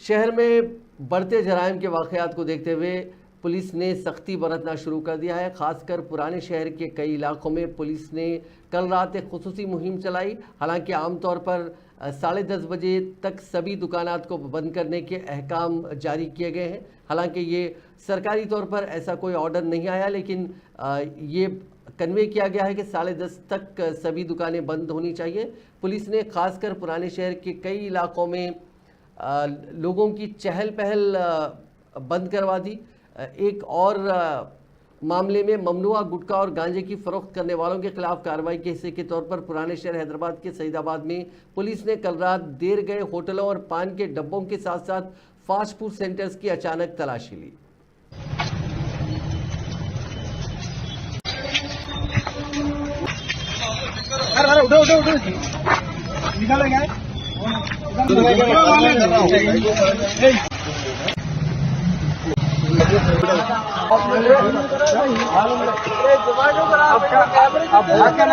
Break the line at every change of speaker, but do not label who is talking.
शहर में बढ़ते जराइम के वाक़यात को देखते हुए पुलिस ने सख्ती बरतना शुरू कर दिया है। खासकर पुराने शहर के कई इलाकों में पुलिस ने कल रात एक खुसूसी मुहिम चलाई। हालांकि आमतौर पर 10:30 बजे तक सभी दुकानात को बंद करने के अहकाम जारी किए गए हैं। हालांकि ये सरकारी तौर पर ऐसा कोई ऑर्डर नहीं आया, लेकिन ये कन्वे किया गया है कि 10:30 तक सभी दुकानें बंद होनी चाहिए। पुलिस ने खासकर पुराने शहर के कई इलाकों में लोगों की चहल पहल बंद करवा दी। एक और मामले में ममनुआ गुटखा और गांजे की फरोख्त करने वालों के खिलाफ कार्रवाई के हिस्से के तौर पर पुराने शहर हैदराबाद के सईदाबाद में पुलिस ने कल रात देर गए होटलों और पान के डब्बों के साथ साथ फास्ट फूड सेंटर्स की अचानक तलाशी ली।
आपका